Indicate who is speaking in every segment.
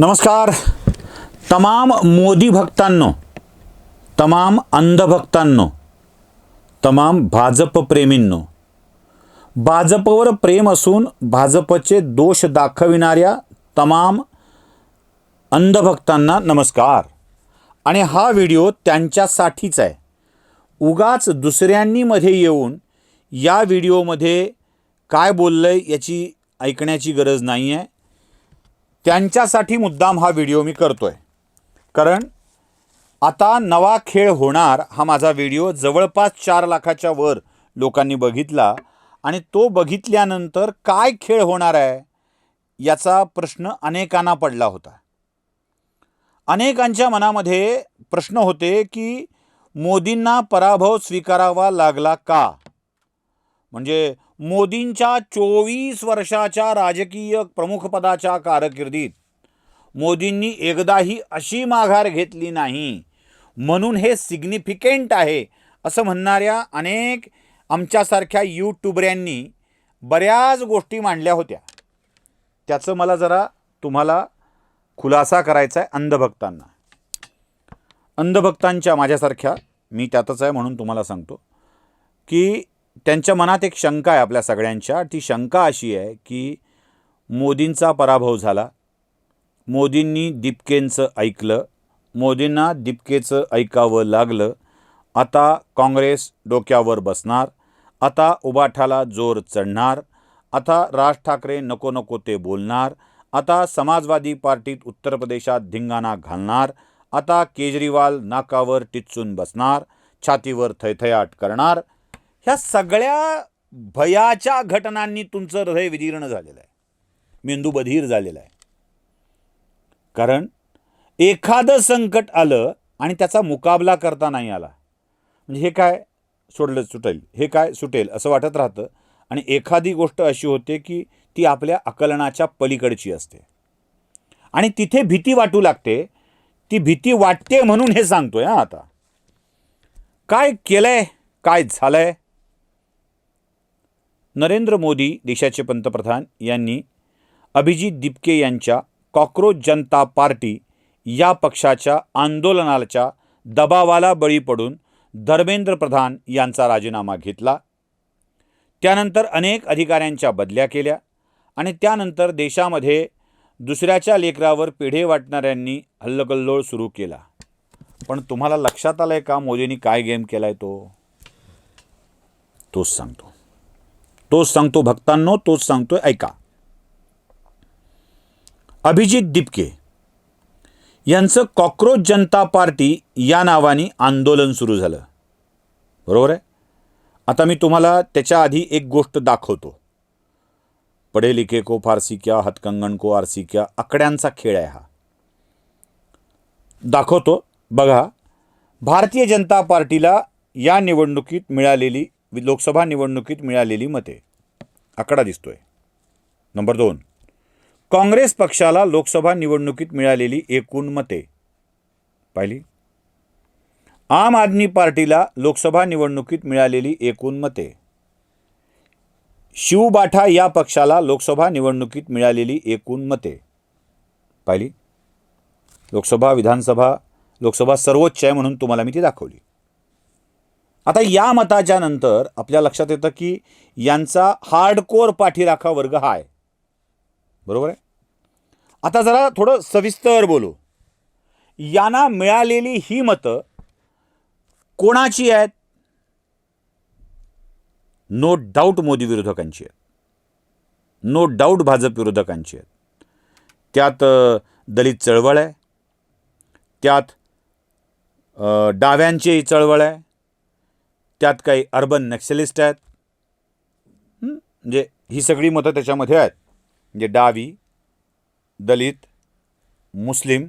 Speaker 1: नमस्कार तमाम मोदी भक्तांनो, तमाम अंधभक्तांनो, तमाम भाजप प्रेमींनो, भाजपवर प्रेम असून भाजपचे दोष दाखविणाऱ्या तमाम अंधभक्तांना नमस्कार. आणि हा व्हिडिओ त्यांच्यासाठीच आहे. उगाच दुसऱ्यांनी मध्ये येऊन या व्हिडिओमध्ये काय बोललंय याची ऐकण्याची गरज नाही आहे. त्यांच्यासाठी मुद्दाम हा व्हिडिओ मी करतोय. कारण आता नवा खेळ होणार हा माझा व्हिडिओ जवळपास 4 लाखाच्या वर लोकांनी बघितला आणि तो बघितल्यानंतर काय खेळ होणार आहे याचा प्रश्न अनेकांना पडला होता. अनेकांच्या मनामध्ये प्रश्न होते की मोदींना पराभव स्वीकारावा लागला का? म्हणजे मोदींच्या 24 वर्षाच्या राजकीय प्रमुखपदाच्या कारकिर्दीत मोदींनी एकदाही अशी माघार घेतली नाही, म्हणून हे सिग्निफिकंट आहे असं म्हणणाऱ्या अनेक आमच्यासारख्या यूट्यूबर्यांनी बऱ्याच गोष्टी मांडल्या होत्या. त्याचं मला जरा तुम्हाला खुलासा करायचा आहे. अंधभक्तांच्या माझ्यासारख्या, मी त्यातच आहे म्हणून तुम्हाला सांगतो की त्यांच्या मनात एक शंका आहे आपल्या सगळ्यांच्या. ती शंका अशी आहे की मोदींचा पराभव झाला, मोदींनी दीपकेंचं ऐकलं, मोदींना दीपकेचं ऐकावं लागलं, आता काँग्रेस डोक्यावर बसणार, आता उबाठाला जोर चढणार, आता राज ठाकरे नको नको ते बोलणार, आता समाजवादी पार्टीत उत्तर प्रदेशात धिंगाणा घालणार, आता केजरीवाल नाकावर टिच्चून बसणार, छातीवर थैथयाट करणार. ह्या सगळ्या भयाच्या घटनांनी तुमचं हृदय विदीर्ण झालेलं आहे, मेंदू बधीर झालेला आहे. कारण एखादं संकट आलं आणि त्याचा मुकाबला करता नाही आला म्हणजे हे काय सोडलं सुटेल, हे काय सुटेल असं वाटत राहतं. आणि एखादी गोष्ट अशी होते की ती आपल्या आकलनाच्या पलीकडची असते आणि तिथे भीती वाटू लागते. ती भीती वाटते म्हणून हे सांगतोय. आता काय केलंय, काय झालंय? नरेंद्र मोदी देशाचे पंतप्रधान यांनी अभिजित दीपके यांच्या कॉकरोच जनता पार्टी या पक्षाच्या आंदोलनाच्या दबावाला बळी पडून धर्मेंद्र प्रधान यांचा राजीनामा घेतला. त्यानंतर अनेक अधिकाऱ्यांच्या बदल्या केल्या आणि त्यानंतर देशामध्ये दुसऱ्याच्या लेकरावर पेढे वाटणाऱ्यांनी हल्लकल्लोळ सुरू केला. पण तुम्हाला लक्षात आलंय का मोदींनी काय गेम केलाय? तोच सांगतो भक्तांनो, तोच सांगतोय, ऐका. अभिजित दीपके यांचं कॉकरोच जनता पार्टी या नावाने आंदोलन सुरू झालं, बरोबर आहे. आता मी तुम्हाला त्याच्या आधी एक गोष्ट दाखवतो. पढे लिखे को फारसी क्या, हतकंगन को आरसी क्या, आकड्यांचा खेळ आहे हा. दाखवतो, बघा. भारतीय जनता पार्टीला या निवडणुकीत मिळालेली, लोकसभा निवडणुकीत मिळालेली मते, आकडा दिसतोय. नंबर 2, काँग्रेस पक्षाला लोकसभा निवडणुकीत मिळालेली एकूण मते पाहिली. आम आदमी पार्टीला लोकसभा निवडणुकीत मिळालेली एकूण मते. शिवबाठा या पक्षाला लोकसभा निवडणुकीत मिळालेली एकूण मते पाहिली. लोकसभा, विधानसभा, लोकसभा सर्वोच्च आहे म्हणून तुम्हाला मी ती दाखवली. आता या मताच्या नंतर आपल्या लक्षात येतं की यांचा हार्डकोर पाठीराखा वर्ग हा आहे, बरोबर आहे. आता जरा थोडं सविस्तर बोलू. यांना मिळालेली ही मतं कोणाची आहेत? नो डाऊट मोदी विरोधकांची आहेत, नो डाऊट भाजप विरोधकांची आहेत. त्यात दलित चळवळ आहे, त्यात डाव्यांची चळवळ आहे, त्यात काही अर्बन नक्सलिस्ट आहेत. म्हणजे ही सगळी मतं त्याच्यामध्ये आहेत. म्हणजे डावी, दलित, मुस्लिम,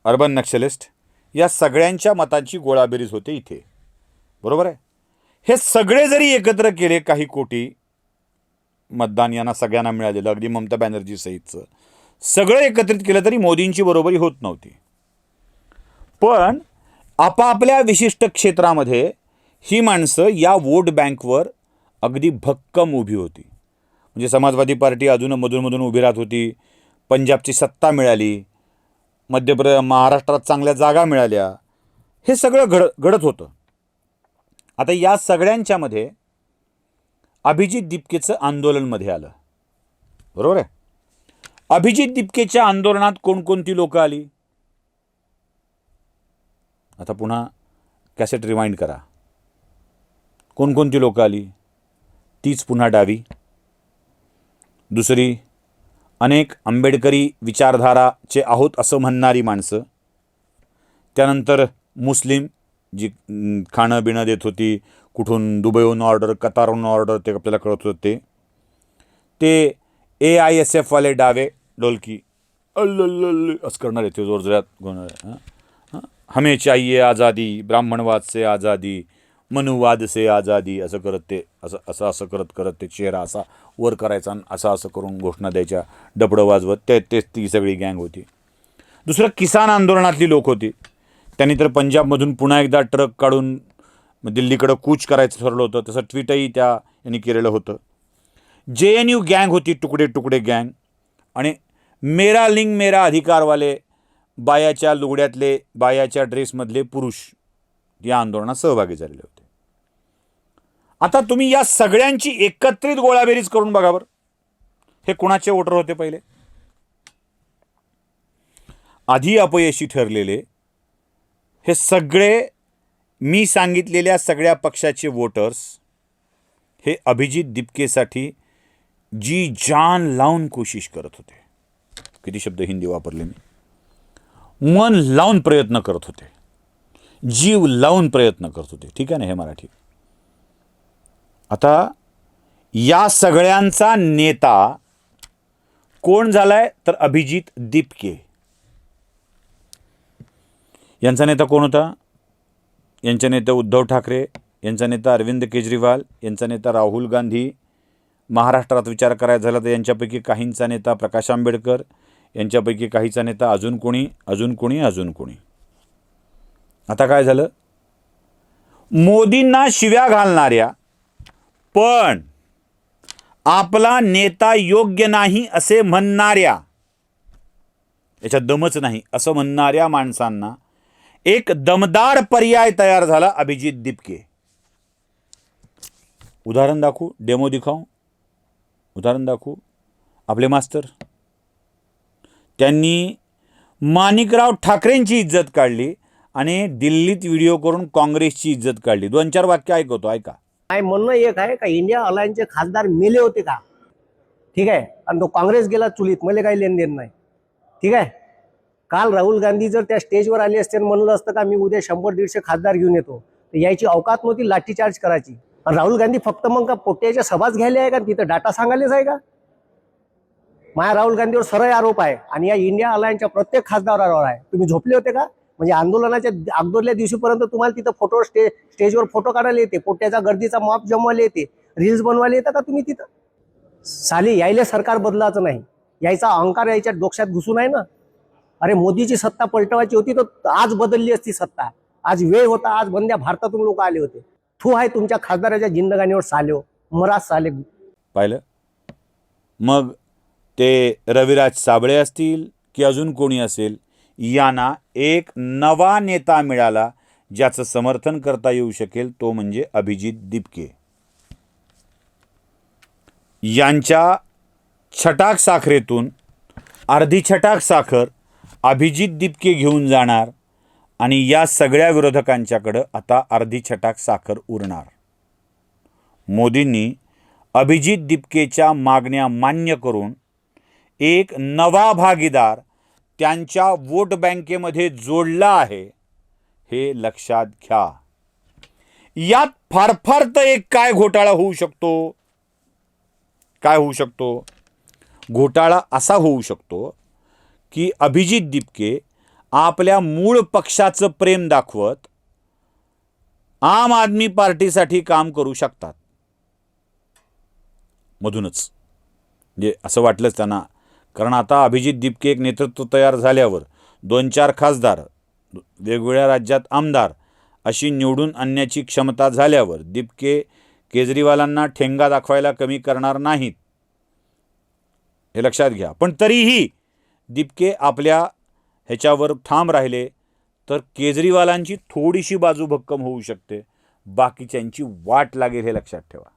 Speaker 1: अर्बन नक्सलिस्ट या सगळ्यांच्या मतांची गोळाबेरीज होते इथे, बरोबर आहे. हे सगळे जरी एकत्र केले, काही कोटी मतदान यांना सगळ्यांना मिळालेलं, अगदी ममता बॅनर्जी सहितचं सगळं एकत्रित केलं तरी मोदींची बरोबरी होत नव्हती. पण आपापल्या विशिष्ट क्षेत्रामध्ये ही माणसं या वोट बँकवर अगदी भक्कम उभी होती. म्हणजे समाजवादी पार्टी अजून मधून उभी राहत होती. पंजाबची सत्ता मिळाली, महाराष्ट्रात चांगल्या जागा मिळाल्या, हे सगळं घडत होतं. आता या सगळ्यांच्यामध्ये अभिजित दिपकेचं आंदोलनमध्ये आलं, बरोबर आहे. अभिजित दिपकेच्या आंदोलनात कोणकोणती लोक आली? आता पुन्हा कॅसेट रिवाइंड करा. कोणकोणती लोक आली? तीच पुन्हा डावी. दुसरी, अनेक आंबेडकरी विचारधाराचे आहोत असं म्हणणारी माणसं. त्यानंतर मुस्लिम, जी खाणं बिणं देत होती, कुठून दुबईहून ऑर्डर, कतारहून ऑर्डर, ते आपल्याला कळत होते. ते AISF वाले डावे ढोलकी असं करणार आहे, ते जोरजोरात हमें चाहिए आज़ादी, ब्राह्मणवाद से आज़ादी, मनुवाद से आज़ादी, असं करत ते असं करत ते चेहरा असा वर करायचा आणि असं करून घोषणा द्यायच्या, डबडं वाजवत. तेच ती सगळी गँग होती. दुसरं किसान आंदोलनातली लोक होती. त्यांनी तर पंजाबमधून पुन्हा एकदा ट्रक काढून दिल्लीकडं कूच करायचं ठरलं होतं. तसं ट्विटही त्या यांनी केलेलं होतं. JNU गँग होती, तुकडे तुकडे गँग. आणि मेरा लिंग मेरा अधिकारवाले बायाच्या लुगड्यातले, बायाच्या ड्रेसमधले पुरुष या आंदोलनात सहभागी झालेले होते. आता तुम्ही या सगळ्यांची एकत्रित गोळाबेरीज करून बघा बरं, हे कुणाचे वोटर होते? पहिले आधी अपयशी ठरलेले हे सगळे मी सांगितलेल्या सगळ्या पक्षाचे वोटर्स हे अभिजित दिपकेसाठी जी जान लावून कोशिश करत होते. किती शब्द हिंदी वापरले मी. मन लावून प्रयत्न करत होते, जीव लावून प्रयत्न करत होते. ठीक आहे ना, हे मराठी. आता या सगळ्यांचा नेता कोण झालाय? तर अभिजित दिपके. यांचा नेता कोण होता? यांचे नेते उद्धव ठाकरे, यांचा नेता अरविंद केजरीवाल, यांचा नेता राहुल गांधी. महाराष्ट्रात विचार करायचा झाला तर यांच्यापैकी काहींचा नेता प्रकाश आंबेडकर, यांच्यापैकी काहीचा नेता अजून कोणी. आता काय झालं? मोदींना शिव्या घालणाऱ्या पण आपला नेता योग्य नाही असे म्हणणाऱ्या, याच्यात दमच नाही असं म्हणणाऱ्या माणसांना एक दमदार पर्याय तयार झाला, अभिजित दिपके. उदाहरण दाखवू, डेमो दिखाऊ, उदाहरण दाखवू. आपले मास्तर, त्यांनी माणिकराव ठाकरेंची इज्जत काढली आणि दिल्लीत व्हिडिओ करून काँग्रेसची इज्जत काढली. 2-4 वाक्य ऐकवतो, ऐका.
Speaker 2: काय म्हणणं एक आहे का, इंडिया अलायन्सचे खासदार मेले होते का? ठीक आहे, आणि तो काँग्रेस गेला चुलीत, मला काही लेनदेन नाही. ठीक आहे. काल राहुल गांधी जर त्या स्टेजवर आले असते आणि म्हणलं असतं का मी उद्या 100-150 खासदार घेऊन येतो, तर यायची अवकात नव्हती लाठीचार्ज करायची. आणि राहुल गांधी फक्त मग का पोट्याच्या सभाच घ्यायला आहे का, तिथं डाटा सांगायलाच आहे का? माझ्या राहुल गांधीवर सरळ आरोप आहे आणि या इंडिया अलायन्सच्या प्रत्येक खासदारावर आहे. तुम्ही झोपले होते का? म्हणजे आंदोलनाच्या अगोदरल्या दिवशीपर्यंत तुम्हाला तिथं फोटो स्टेजवर फोटो काढायला येते, पोट्याचा गर्दीचा मॉप जमवायला येते, रील्स बनवायला येतं का तुम्ही तिथं? साली यायला सरकार बदलायचं नाही, यायचा अहंकार यायच्या डोक्यात घुसून आहे ना. अरे मोदीची सत्ता पलटवायची होती तर आज बदलली असती सत्ता. आज वेळ होता, आज बंद्या भारतातून लोक आले होते. थू आहे तुमच्या खासदाराच्या जिंदगानीवर, साल्यो मराज साले.
Speaker 1: पाहिलं? मग ते रविराज साबळे असतील की अजून कोणी असेल, यांना एक नवा नेता मिळाला ज्याचं समर्थन करता येऊ शकेल, तो म्हणजे अभिजित दिपके. यांच्या छटाक साखरेतून अर्धी छटाक साखर अभिजित दिपके घेऊन जाणार आणि या सगळ्या विरोधकांच्याकडं आता अर्धी छटाक साखर उरणार. मोदींनी अभिजित दिपकेच्या मागण्या मान्य करून एक नवा भागीदार त्यांच्या वोट बँकेमध्ये जोडला आहे, हे लक्षात घ्या. यात फार फार तर एक काय घोटाळा होऊ शकतो? काय होऊ शकतो? घोटाळा असा होऊ शकतो की अभिजित दिपके आपल्या मूळ पक्षाचं प्रेम दाखवत आम आदमी पार्टीसाठी काम करू शकतात मधूनच. म्हणजे असं वाटलंच त्यांना, कारण आता अभिजित दिपके एक नेतृत्व तयार झाल्यावर 2-4 खासदार, वेगवेगळ्या राज्यात आमदार अशी निवडून आणण्याची क्षमता झाल्यावर दिपके केजरीवालांना ठेंगा दाखवायला कमी करणार नाहीत, हे लक्षात घ्या. पण तरीही दिपके आपल्या ह्याच्यावर ठाम राहिले तर केजरीवालांची थोडीशी बाजू भक्कम होऊ शकते, बाकीच्यांची वाट लागेल हे लक्षात ठेवा.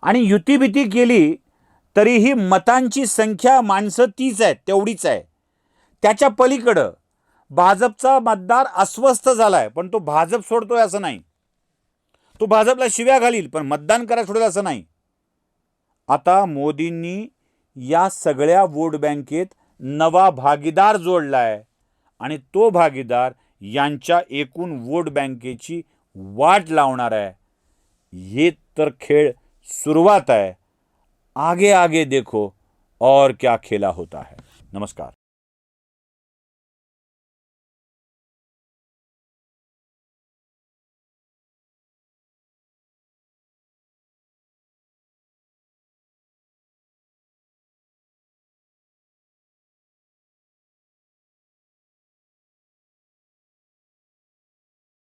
Speaker 1: आणि युतीबिती केली तरीही मतांची संख्या माणसं तीच आहेत, तेवढीच आहे. त्याच्या पलीकडं भाजपचा मतदार अस्वस्थ झालाय, पण तो भाजप सोडतोय असं नाही. तो भाजपला शिव्या घालील पण मतदान करा सोडेल असं नाही. आता मोदींनी या सगळ्या वोट बँकेत नवा भागीदार जोडलाय आणि तो भागीदार यांच्या एकूण वोट बँकेची वाट लावणार आहे. ये तर खेळ सुरुवात आहे. आगे आगे देखो और क्या खेला होता है. नमस्कार.